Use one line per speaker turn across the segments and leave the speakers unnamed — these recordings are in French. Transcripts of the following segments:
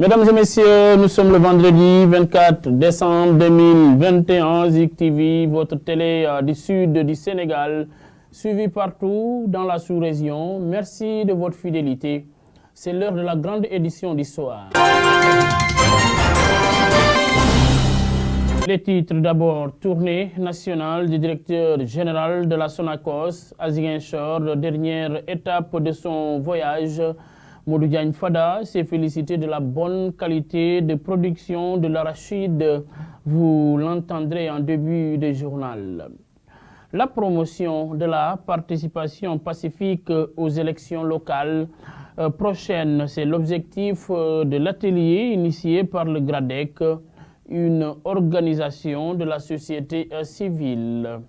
Mesdames et messieurs, nous sommes le vendredi 24 décembre 2021, Zik TV, votre télé du sud du Sénégal, suivi partout dans la sous-région. Merci de votre fidélité. C'est l'heure de la grande édition du soir. Les titres d'abord, tournée nationale du directeur général de la Sonacos à Ziguinchor, dernière étape de son voyage. Modou Diagne Fada s'est félicité de la bonne qualité de production de l'arachide. Vous l'entendrez en début de journal. La promotion de la participation pacifique aux élections locales prochaines, c'est l'objectif de l'atelier initié par le GRADEC, une organisation de la société civile.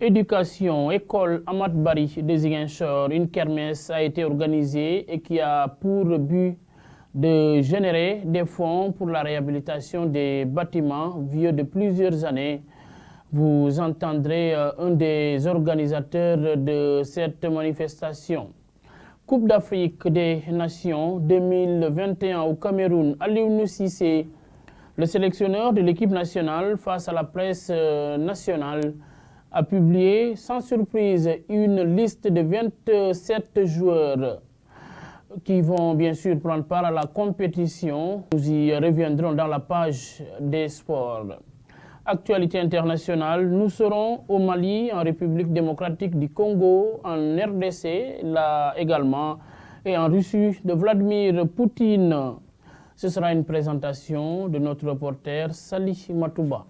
Éducation, école Amat Bari de Ziguinchor, une kermesse a été organisée et qui a pour but de générer des fonds pour la réhabilitation des bâtiments vieux de plusieurs années. Vous entendrez un des organisateurs de cette manifestation. Coupe d'Afrique des Nations 2021 au Cameroun, Aliou Cissé, le sélectionneur de l'équipe nationale face à la presse nationale, a publié sans surprise une liste de 27 joueurs qui vont bien sûr prendre part à la compétition. Nous y reviendrons dans la page des sports. Actualité internationale, nous serons au Mali, en République démocratique du Congo, en RDC, là également, et en Russie de Vladimir Poutine. Ce sera une présentation de notre reporter Salih Matouba.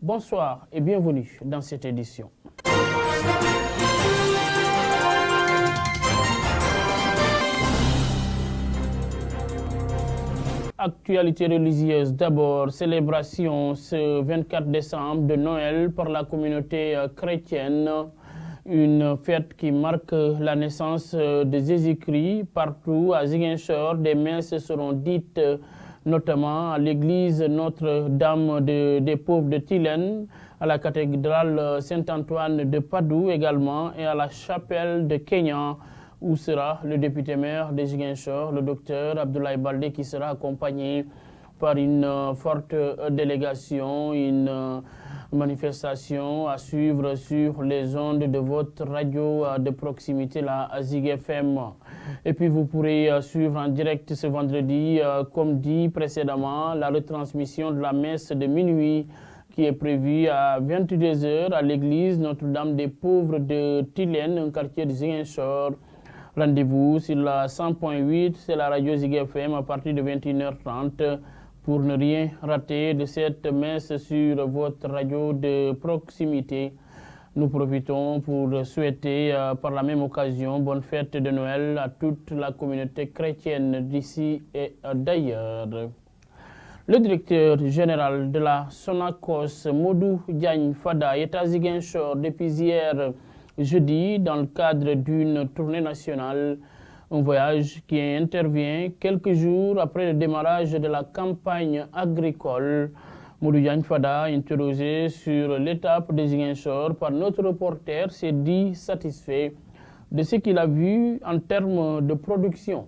Bonsoir et bienvenue dans cette édition. Actualité religieuse d'abord, célébration ce 24 décembre de Noël par la communauté chrétienne, une fête qui marque la naissance de Jésus-Christ. Partout à Ziguinchor, des messes seront dites notamment à l'église Notre-Dame des Pauvres de Tilène, à la cathédrale Saint-Antoine de Padoue également et à la chapelle de Kenya, où sera le député-maire de Ziguinchor, le docteur Abdoulaye Baldé, qui sera accompagné par une forte délégation, une manifestation à suivre sur les ondes de votre radio de proximité, la Zig FM. Et puis vous pourrez suivre en direct ce vendredi, comme dit précédemment, la retransmission de la messe de minuit qui est prévue à 22 h à l'église Notre-Dame des Pauvres de Tilène, un quartier de Ziguinchor. Rendez-vous sur la 100.8, c'est la radio Zig FM à partir de 21 h 30 pour ne rien rater de cette messe sur votre radio de proximité. Nous profitons pour souhaiter par la même occasion bonne fête de Noël à toute la communauté chrétienne d'ici et d'ailleurs. Le directeur général de la Sonacos, Modou Diagne Fada, est à Ziguinchor depuis hier jeudi dans le cadre d'une tournée nationale, un voyage qui intervient quelques jours après le démarrage de la campagne agricole. Modou Diagne Fada, interrogé sur l'étape de Ziguinchor par notre reporter, s'est dit satisfait de ce qu'il a vu en termes de production.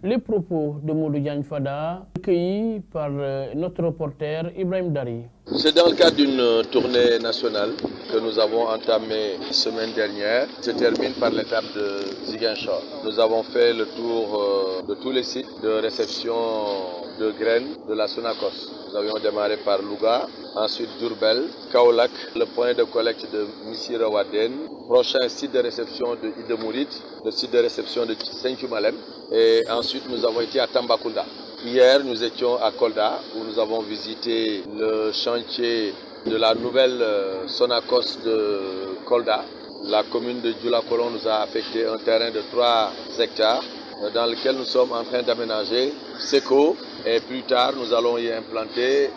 Les propos de Modou Diagne Fada, recueillis par notre reporter Ibrahim Dari.
C'est dans le cadre d'une tournée nationale que nous avons entamée la semaine dernière. Se termine par l'étape de Ziguinchor. Nous avons fait le tour de tous les sites de réception de graines de la Sonacos. Nous avions démarré par Louga, ensuite Diourbel, Kaolack, le point de collecte de Missirah Wadène, prochain site de réception de Idemourid, le site de réception de Sinthiou-Malem, et ensuite nous avons été à Tambacounda. Hier, nous étions à Kolda, où nous avons visité le chantier de la nouvelle Sonacos de Kolda. La commune de Dioula-Colon nous a affecté un terrain de 3 hectares dans lequel nous sommes en train d'aménager SECO, et plus tard nous allons y implanter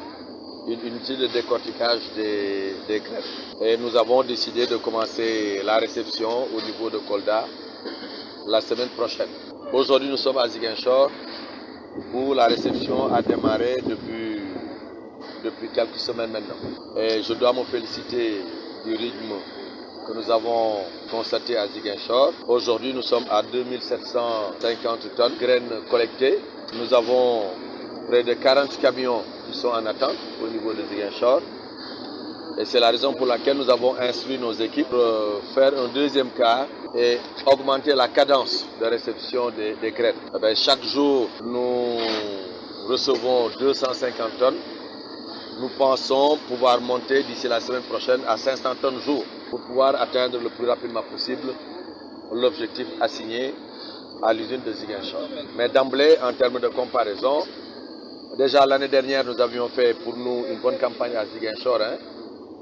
une unité de décortiquage des greffes. Et nous avons décidé de commencer la réception au niveau de Kolda la semaine prochaine. Aujourd'hui, nous sommes à Ziguinchor, où la réception a démarré depuis quelques semaines maintenant. Et je dois me féliciter du rythme que nous avons constaté à Ziguinchor. Aujourd'hui, nous sommes à 2750 tonnes de graines collectées. Nous avons près de 40 camions qui sont en attente au niveau de Ziguinchor. Et c'est la raison pour laquelle nous avons instruit nos équipes pour faire un deuxième quart et augmenter la cadence de réception des graines. Chaque jour, nous recevons 250 tonnes. Nous pensons pouvoir monter d'ici la semaine prochaine à 500 tonnes jour pour pouvoir atteindre le plus rapidement possible l'objectif assigné à l'usine de Ziguinchor. Mais d'emblée, en termes de comparaison, déjà l'année dernière, nous avions fait pour nous une bonne campagne à Ziguinchor.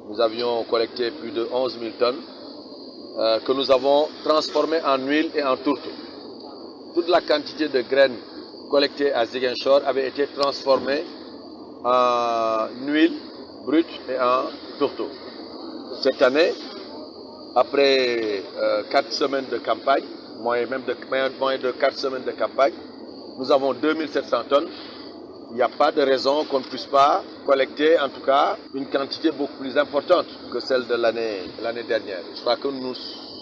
Nous avions collecté plus de 11 000 tonnes que nous avons transformées en huile et en tourteau. Toute la quantité de graines collectées à Ziguinchor avait été transformée en huile brute et en tourteau. Cette année, après 4 semaines de campagne, moins de 4 semaines de campagne, nous avons 2700 tonnes. Il n'y a pas de raison qu'on ne puisse pas collecter, en tout cas, une quantité beaucoup plus importante que celle de l'année dernière. Je crois que nous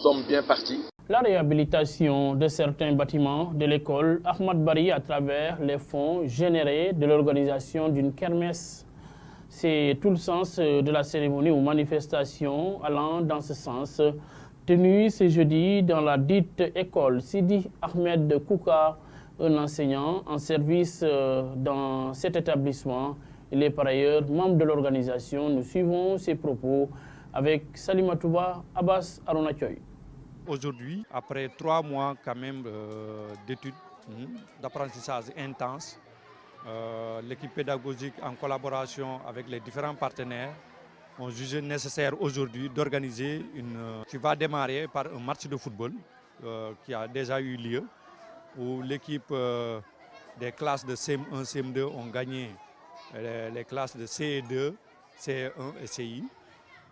sommes bien partis.
La réhabilitation de certains bâtiments de l'école Ahmad Bari à travers les fonds générés de l'organisation d'une kermesse. C'est tout le sens de la cérémonie ou manifestation allant dans ce sens, tenue ce jeudi dans la dite école Sidi Ahmed Kouka, un enseignant en service dans cet établissement. Il est par ailleurs membre de l'organisation. Nous suivons ses propos avec Salimatouba Abbas Arounatchoy.
Aujourd'hui, après 3 mois quand même d'études, d'apprentissage intense, l'équipe pédagogique en collaboration avec les différents partenaires ont jugé nécessaire aujourd'hui d'organiser qui va démarrer par un match de football qui a déjà eu lieu, où l'équipe des classes de CM1, CM2 ont gagné les classes de CE2, CE1 et CI.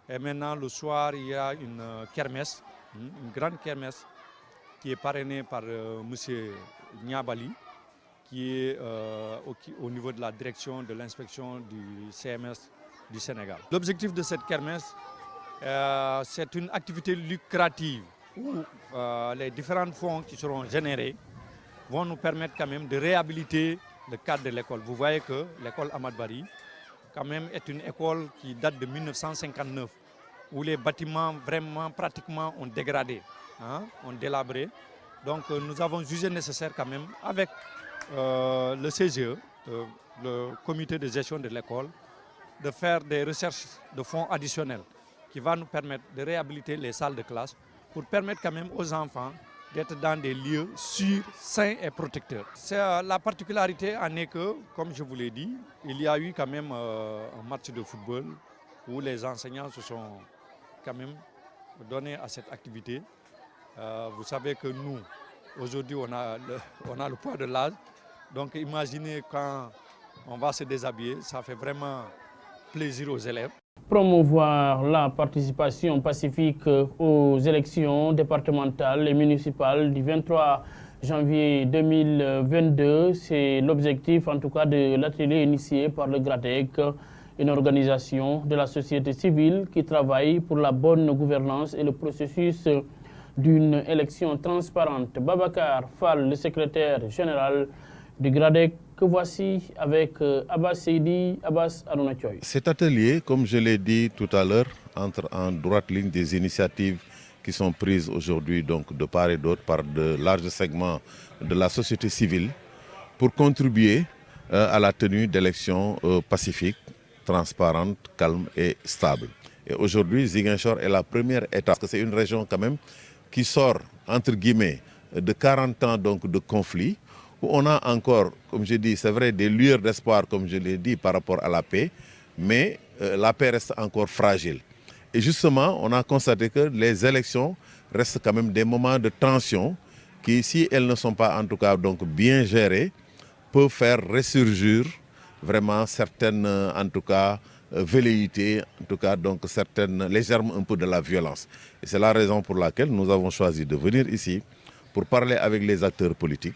Et maintenant, le soir, il y a une kermesse, une grande kermesse qui est parrainée par M. Niabali, qui est au niveau de la direction de l'inspection du CMS du Sénégal. L'objectif de cette kermesse, c'est une activité lucrative où les différents fonds qui seront générés vont nous permettre quand même de réhabiliter le cadre de l'école. Vous voyez que l'école Ahmad Bari quand même est une école qui date de 1959, où les bâtiments vraiment pratiquement ont dégradé, ont délabré. Donc nous avons jugé nécessaire quand même avec le CGE, le comité de gestion de l'école, de faire des recherches de fonds additionnels qui va nous permettre de réhabiliter les salles de classe pour permettre quand même aux enfants d'être dans des lieux sûrs, sains et protecteurs. La particularité en est que, comme je vous l'ai dit, il y a eu quand même un match de football où les enseignants se sont quand même donnés à cette activité. Vous savez que nous, aujourd'hui, on a le poids de l'âge. Donc imaginez quand on va se déshabiller, ça fait vraiment plaisir aux élèves.
Promouvoir la participation pacifique aux élections départementales et municipales du 23 janvier 2022, c'est l'objectif en tout cas de l'atelier initié par le GRADEC, une organisation de la société civile qui travaille pour la bonne gouvernance et le processus d'une élection transparente. Babacar Fall, le secrétaire général du GRADEC, que voici avec Abbas Seydi, Abbas Arounatchoy.
Cet atelier, comme je l'ai dit tout à l'heure, entre en droite ligne des initiatives qui sont prises aujourd'hui donc de part et d'autre par de larges segments de la société civile pour contribuer à la tenue d'élections pacifiques, transparentes, calmes et stables. Et aujourd'hui, Ziguinchor est la première étape, parce que c'est une région quand même qui sort, entre guillemets, de 40 ans donc, de conflits, où on a encore, comme je dis, c'est vrai, des lueurs d'espoir, comme je l'ai dit, par rapport à la paix, mais la paix reste encore fragile. Et justement, on a constaté que les élections restent quand même des moments de tension qui, si elles ne sont pas en tout cas donc bien gérées, peuvent faire ressurgir vraiment certaines, en tout cas, velléités, en tout cas donc les germes un peu de la violence. Et c'est la raison pour laquelle nous avons choisi de venir ici pour parler avec les acteurs politiques,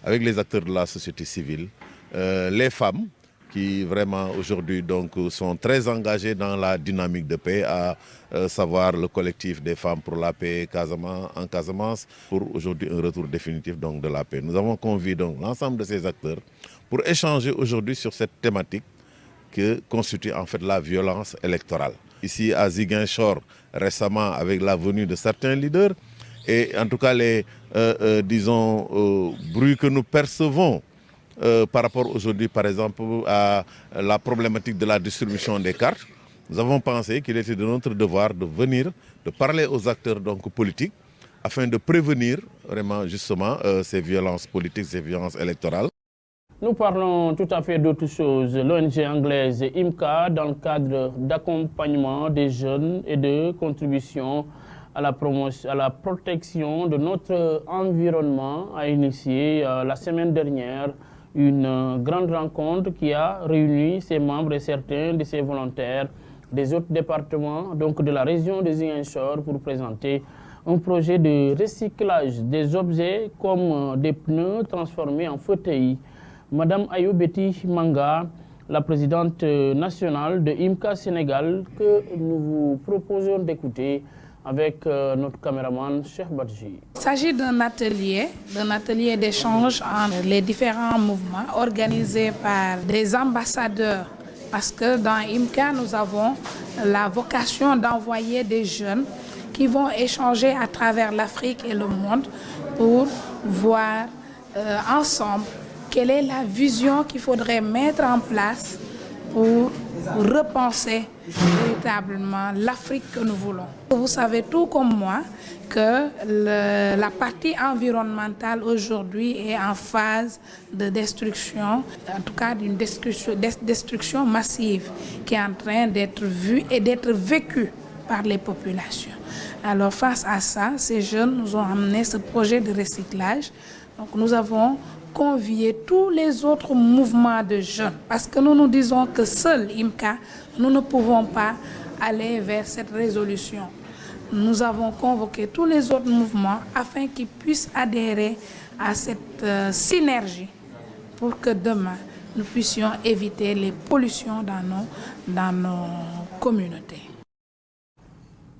avec les acteurs de la société civile, les femmes qui vraiment aujourd'hui donc sont très engagées dans la dynamique de paix, à savoir le collectif des femmes pour la paix en Casamance, pour aujourd'hui un retour définitif donc de la paix. Nous avons convié donc l'ensemble de ces acteurs pour échanger aujourd'hui sur cette thématique que constitue en fait la violence électorale. Ici à Ziguinchor, récemment avec la venue de certains leaders, et en tout cas les bruits que nous percevons par rapport aujourd'hui par exemple à la problématique de la distribution des cartes, nous avons pensé qu'il était de notre devoir de venir, de parler aux acteurs donc politiques afin de prévenir vraiment justement ces violences politiques, ces violences électorales.
Nous parlons tout à fait d'autre chose. L'ONG anglaise IMCA, dans le cadre d'accompagnement des jeunes et de contribution à la protection de notre environnement, a initié la semaine dernière une grande rencontre qui a réuni ses membres et certains de ses volontaires des autres départements, donc de la région de Ziguinchor, pour présenter un projet de recyclage des objets comme des pneus transformés en fauteuils. Madame Ayou Betty Manga, la présidente nationale de IMCA Sénégal, que nous vous proposons d'écouter avec notre caméraman Cheikh Badji.
Il s'agit d'un atelier d'échange entre les différents mouvements organisés par des ambassadeurs. Parce que dans IMCA, nous avons la vocation d'envoyer des jeunes qui vont échanger à travers l'Afrique et le monde pour voir ensemble quelle est la vision qu'il faudrait mettre en place pour repenser véritablement l'Afrique que nous voulons. Vous savez tout comme moi que la partie environnementale aujourd'hui est en phase de destruction, en tout cas d'une destruction massive qui est en train d'être vue et d'être vécue par les populations. Alors face à ça, ces jeunes nous ont amené ce projet de recyclage. Donc nous avons convier tous les autres mouvements de jeunes parce que nous nous disons que seul IMCA, nous ne pouvons pas aller vers cette résolution. Nous avons convoqué tous les autres mouvements afin qu'ils puissent adhérer à cette synergie pour que demain, nous puissions éviter les pollutions dans nos communautés.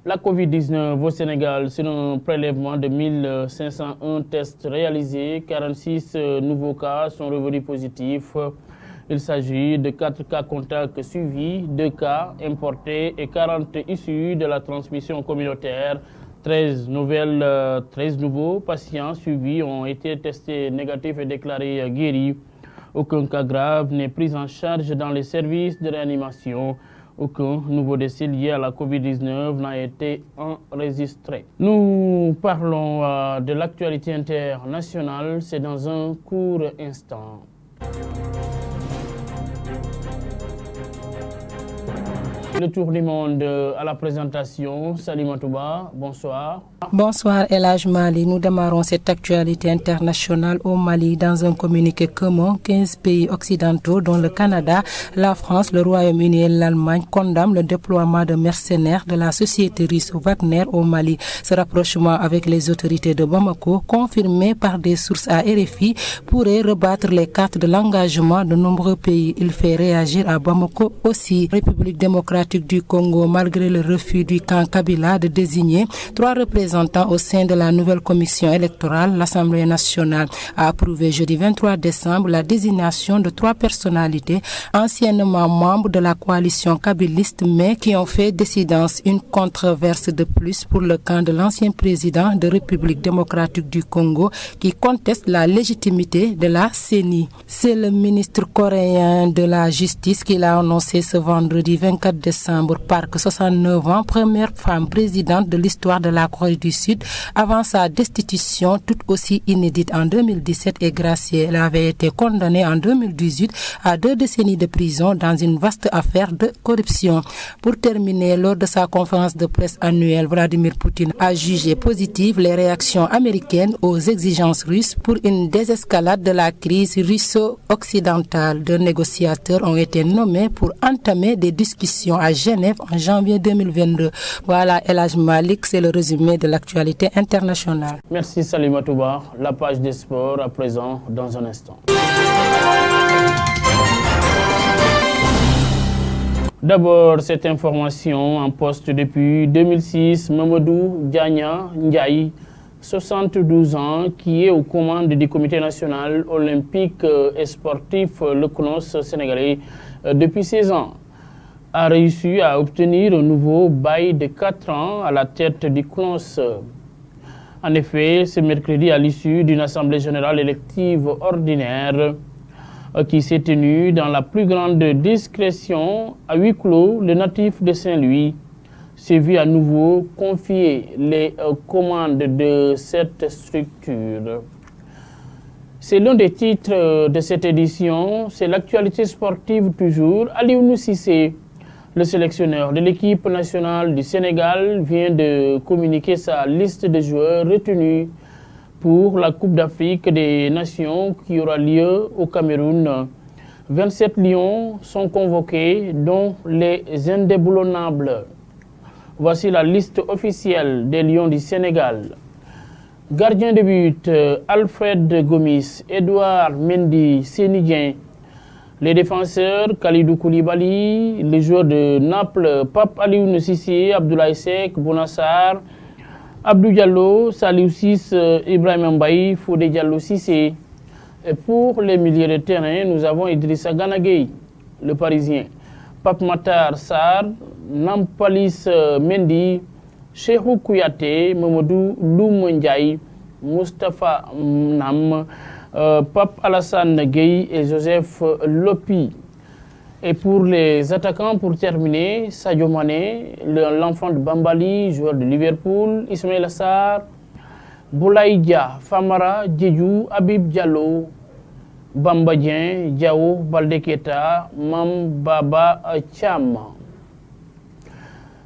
La Covid-19 au Sénégal, sur un prélèvement de 1501 tests réalisés, 46 nouveaux cas sont revenus positifs. Il s'agit de 4 cas contacts suivis, 2 cas importés et 40 issus de la transmission communautaire. 13 nouveaux patients suivis ont été testés négatifs et déclarés guéris. Aucun cas grave n'est pris en charge dans les services de réanimation. Aucun nouveau décès lié à la Covid-19 n'a été enregistré. Nous parlons de l'actualité internationale, c'est dans un court instant. Le tour du monde à la présentation. Salima Touba, bonsoir.
Bonsoir El Hadj Mali. Nous démarrons cette actualité internationale au Mali dans un communiqué commun. 15 pays occidentaux dont le Canada, la France, le Royaume-Uni et l'Allemagne condamnent le déploiement de mercenaires de la société russe Wagner au Mali. Ce rapprochement avec les autorités de Bamako, confirmé par des sources à RFI, pourrait rebattre les cartes de l'engagement de nombreux pays. Il fait réagir à Bamako aussi. République démocratique du Congo, malgré le refus du camp Kabila de désigner 3 représentants au sein de la nouvelle commission électorale, l'Assemblée nationale a approuvé jeudi 23 décembre la désignation de 3 personnalités anciennement membres de la coalition kabiliste mais qui ont fait dissidence. Une controverse de plus pour le camp de l'ancien président de République démocratique du Congo qui conteste la légitimité de la CENI. C'est le ministre coréen de la Justice qui l'a annoncé ce vendredi 24 décembre. Park, 69 ans, première femme présidente de l'histoire de la Corée du Sud, avant sa destitution tout aussi inédite en 2017 et graciée. Elle avait été condamnée en 2018 à 2 décennies de prison dans une vaste affaire de corruption. Pour terminer, lors de sa conférence de presse annuelle, Vladimir Poutine a jugé positives les réactions américaines aux exigences russes pour une désescalade de la crise russo-occidentale. 2 négociateurs ont été nommés pour entamer des discussions à Genève en janvier 2022. Voilà El Hadj Malik, c'est le résumé de l'actualité internationale.
Merci Salima Touba. La page des sports à présent dans un instant. D'abord, cette information en poste depuis 2006, Mamadou Diagna Ndiaye, 72 ans, qui est aux commandes du Comité national olympique et sportif, le CNOS sénégalais, depuis 16 ans, a réussi à obtenir un nouveau bail de 4 ans à la tête du CNOS. En effet, ce mercredi, à l'issue d'une assemblée générale élective ordinaire qui s'est tenue dans la plus grande discrétion à huis clos, le natif de Saint-Louis s'est vu à nouveau confier les commandes de cette structure. C'est l'un des titres de cette édition, c'est l'actualité sportive toujours. Alioune Cissé, le sélectionneur de l'équipe nationale du Sénégal, vient de communiquer sa liste de joueurs retenus pour la Coupe d'Afrique des Nations qui aura lieu au Cameroun. 27 lions sont convoqués, dont les indéboulonnables. Voici la liste officielle des Lions du Sénégal. Gardien de but, Alfred Gomis, Edouard Mendy, Sénidien. Les défenseurs, Khalidou Koulibaly, les joueurs de Naples, Pape Alioune Cissé, Abdoulaye Seck, Bounassar, Abdou Diallo, Saliou Ciss, Ibrahim Mbaye, Fodé Diallo Cissé. Et pour les milieux de terrain, nous avons Idrissa Gana Gueye, le Parisien, Pape Matar Sarr, Nampalis Mendy, Cheikhou Kouyaté, Mamadou Loum Ndiaye, Moustapha Nam, Pape Alassane Gueye et Joseph Lopi. Et pour les attaquants, pour terminer, Sadio Mané, l'enfant de Bambali, joueur de Liverpool, Ismaïla Sarr, Boulaye Dia, Famara, Djedjou, Habib Diallo, Bamba Dieng, Diao, Baldé Keita, Mam Baba Thiam.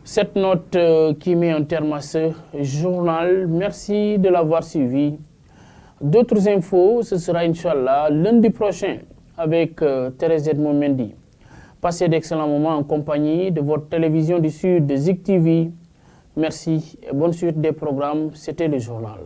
Cette note qui met un terme à ce journal. Merci de l'avoir suivi. D'autres infos, ce sera Inch'Allah lundi prochain avec Thérèse Edmond Mendy. Passez d'excellents moments en compagnie de votre télévision du Sud, de Zik TV. Merci et bonne suite des programmes. C'était le journal.